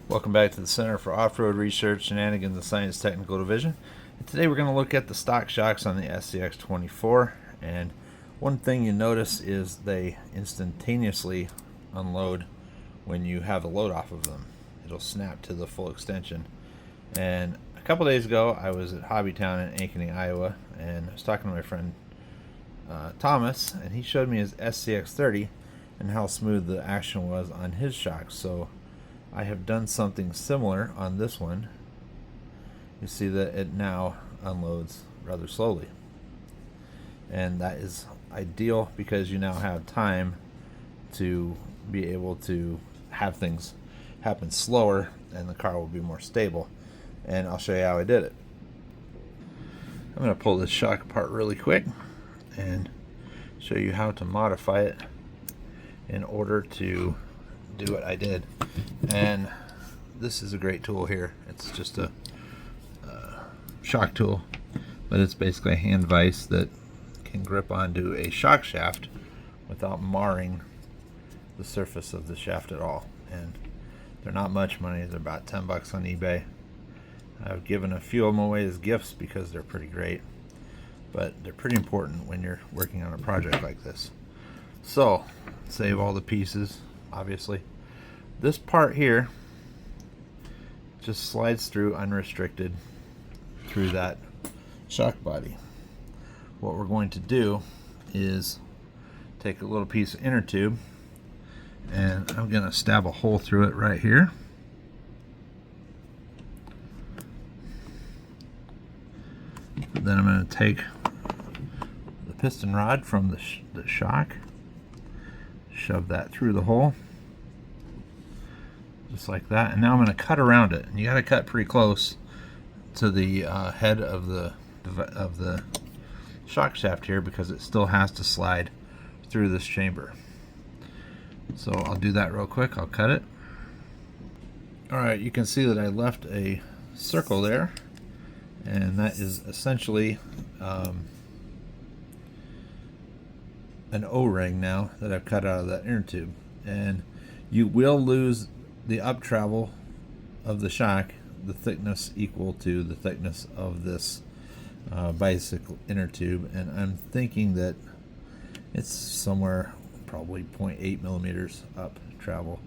Welcome back to the Center for Off-Road Research, Shenanigans, and Science Technical Division. And today we're going to look at the stock shocks on the SCX24. And one thing you notice is they instantaneously unload when you have the load off of them. It'll snap to the full extension. And a couple days ago I was at Hobbytown in Ankeny, Iowa, and I was talking to my friend Thomas, and he showed me his SCX30 and how smooth the action was on his shocks. So I have done something similar on this one. You see that it now unloads rather slowly, and that is ideal because you now have time to be able to have things happen slower and the car will be more stable. And I'll show you how I did it. I'm going to pull this shock apart really quick and show you how to modify it in order to do what I did. And this is a great tool here. It's just a shock tool, but it's basically a hand vise that can grip onto a shock shaft without marring the surface of the shaft at all. And they're not much money. They're about 10 bucks on eBay. I've given a few of them away as gifts because they're pretty great, but they're pretty important when you're working on a project like this. So save all the pieces. Obviously, this part here just slides through unrestricted through that shock body. What we're going to do is take a little piece of inner tube, and I'm going to stab a hole through it right here. Then I'm going to take the piston rod from the shock, shove that through the hole just like that, and now I'm going to cut around it. And you got to cut pretty close to the head of the shock shaft here because it still has to slide through this chamber. So I'll do that real quick. I'll cut it. Alright, you can see that I left a circle there, and that is essentially an O-ring now that I've cut out of that inner tube. And you will lose the up travel of the shock, the thickness equal to the thickness of this bicycle inner tube, and I'm thinking that it's somewhere probably 0.8 millimeters up travel.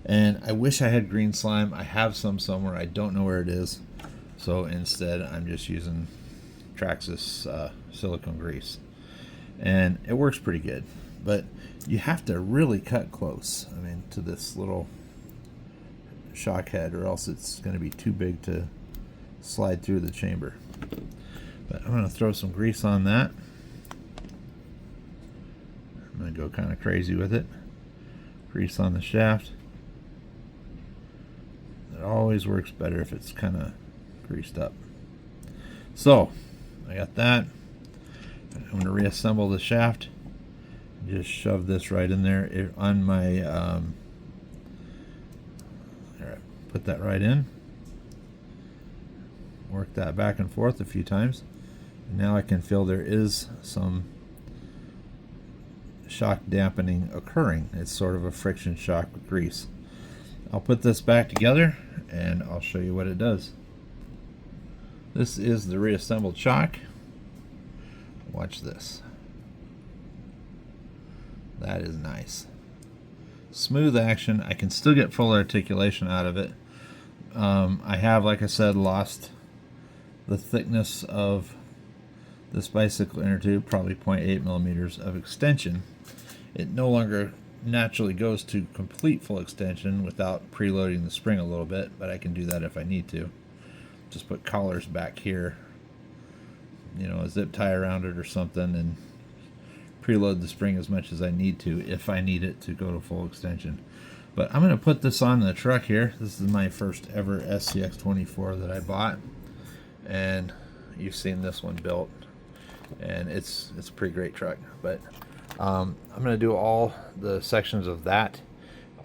And I wish I had green slime. I have some somewhere. I don't know where it is, so instead I'm just using Traxxas silicone grease, and it works pretty good. But you have to really cut close, I mean, to this little shock head, or else it's going to be too big to slide through the chamber. But I'm going to throw some grease on that. I'm going to go kind of crazy with it. Grease on the shaft. It always works better if it's kind of greased up. So I got that. I'm going to reassemble the shaft. Just shove this right in there on my put that right in, work that back and forth a few times, and now I can feel there is some shock dampening occurring. It's sort of a friction shock with grease. I'll put this back together and I'll show you what it does. This is the reassembled shock. Watch this. That is nice. Smooth action. I can still get full articulation out of it. I have, like I said, lost the thickness of this bicycle inner tube, probably 0.8 millimeters of extension. It no longer naturally goes to complete full extension without preloading the spring a little bit, but I can do that if I need to. Just put collars back here, you know, a zip tie around it or something, and preload the spring as much as I need to if I need it to go to full extension. But I'm going to put this on the truck here. This is my first ever SCX24 that I bought, and you've seen this one built, and it's a pretty great truck. But I'm going to do all the sections of that,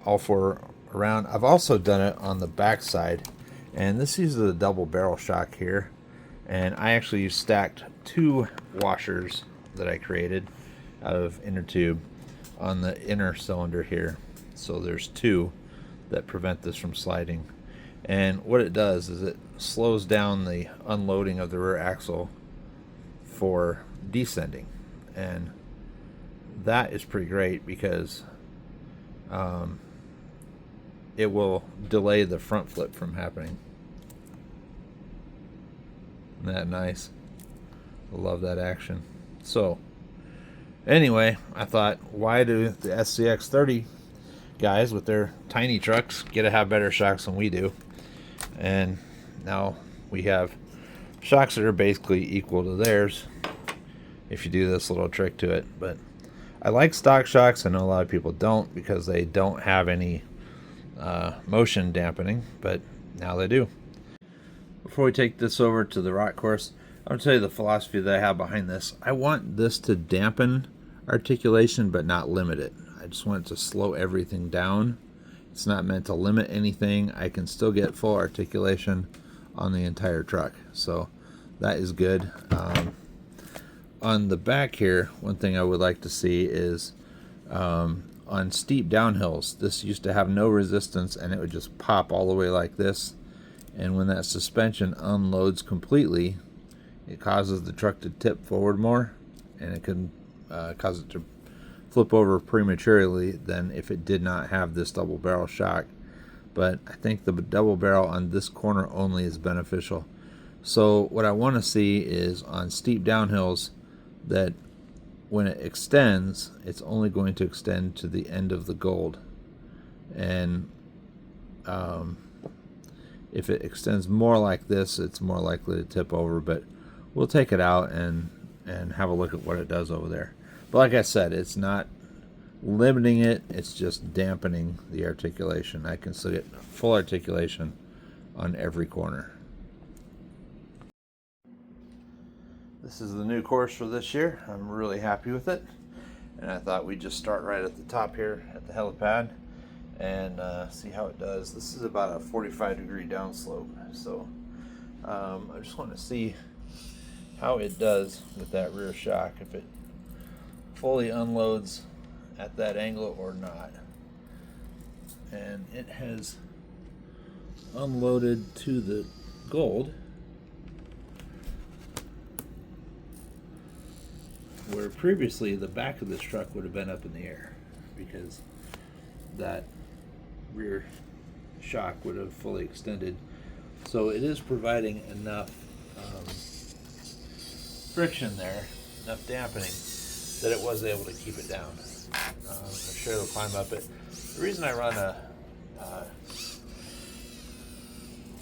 all four around. I've also done it on the back side, and this uses a double barrel shock here, and I actually stacked two washers that I created out of inner tube on the inner cylinder here. So there's two that prevent this from sliding. And what it does is it slows down the unloading of the rear axle for descending, and that is pretty great because it will delay the front flip from happening. Isn't that nice? I love that action. So anyway, I thought, why do the SCX30 guys with their tiny trucks get to have better shocks than we do? And now we have shocks that are basically equal to theirs if you do this little trick to it. But I like stock shocks. I know a lot of people don't because they don't have any motion dampening, but now they do. Before we take this over to the rock course, I'm going to tell you the philosophy that I have behind this. I want this to dampen articulation but not limit it. I just want it to slow everything down. It's not meant to limit anything. I can still get full articulation on the entire truck, so that is good. On the back here, one thing I would like to see is on steep downhills, this used to have no resistance and it would just pop all the way like this, and when that suspension unloads completely, it causes the truck to tip forward more, and it can cause it to flip over prematurely than if it did not have this double barrel shock. But I think the double barrel on this corner only is beneficial. So what I want to see is on steep downhills that when it extends, it's only going to extend to the end of the gold, and if it extends more like this, it's more likely to tip over. But we'll take it out and have a look at what it does over there. But like I said, it's not limiting it, it's just dampening the articulation. I can still get full articulation on every corner. This is the new course for this year. I'm really happy with it, and I thought we'd just start right at the top here at the helipad and see how it does. This is about a 45-degree downslope, so I just want to see how it does with that rear shock, if it fully unloads at that angle or not. And it has unloaded to the gold, where previously the back of this truck would have been up in the air because that rear shock would have fully extended. So it is providing enough friction there, enough dampening, that it was able to keep it down. I'm sure it'll climb up it. The reason I run a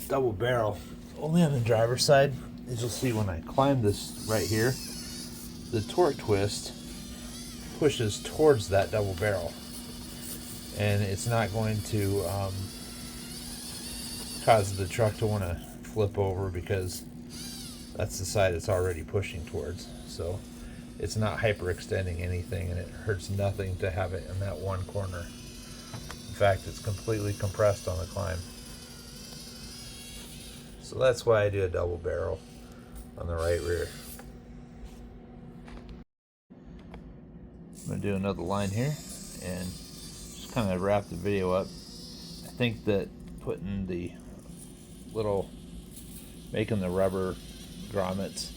double barrel only on the driver's side is, you'll see when I climb this right here, the torque twist pushes towards that double barrel, and it's not going to cause the truck to want to flip over because that's the side it's already pushing towards. So it's not hyperextending anything, and it hurts nothing to have it in that one corner. In fact, it's completely compressed on the climb. So that's why I do a double barrel on the right rear. I'm going to do another line here and just kind of wrap the video up. I think that putting the making the rubber grommets,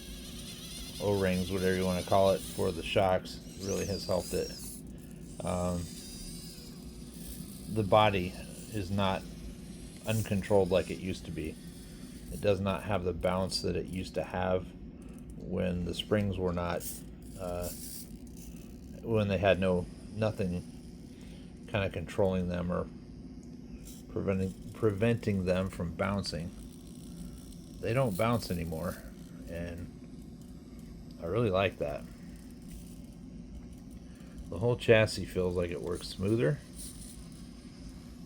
O-rings, whatever you want to call it, for the shocks really has helped it. The body is not uncontrolled like it used to be. It does not have the bounce that it used to have when the springs were not, when they had nothing kind of controlling them or preventing them from bouncing. They don't bounce anymore, and I really like that. The whole chassis feels like it works smoother.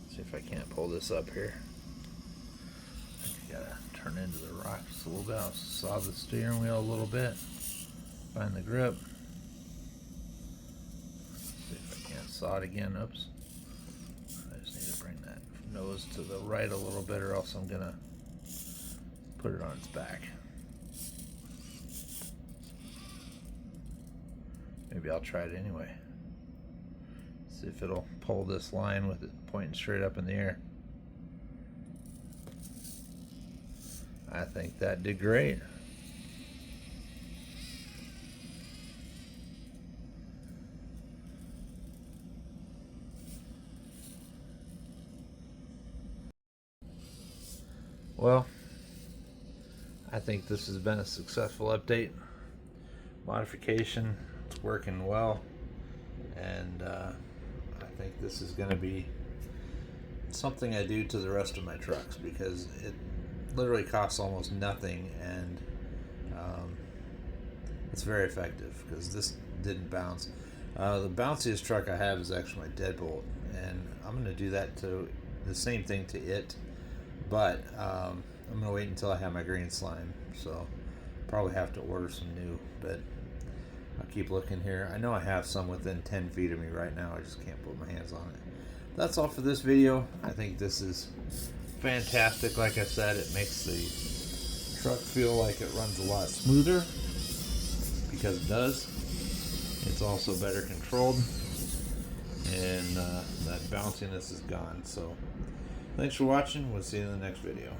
Let's see if I can't pull this up here. I think I gotta turn into the rock just a little bit. I'll saw the steering wheel a little bit, find the grip. See if I can't saw it again. Oops. I just need to bring that nose to the right a little bit, or else I'm gonna put it on its back. Maybe I'll try it anyway. See if it'll pull this line with it pointing straight up in the air. I think that did great. Well, I think this has been a successful update. Modification, it's working well, and I think this is going to be something I do to the rest of my trucks, because it literally costs almost nothing, and it's very effective because this didn't bounce. The bounciest truck I have is actually my Deadbolt, and I'm going to do that to the same thing to it, but I'm going to wait until I have my green slime, so probably have to order some new, but I'll keep looking here. I know I have some within 10 feet of me right now. I just can't put my hands on it. That's all for this video. I think this is fantastic. Like I said, it makes the truck feel like it runs a lot smoother, because it does. It's also better controlled, and that bounciness is gone. So thanks for watching. We'll see you in the next video.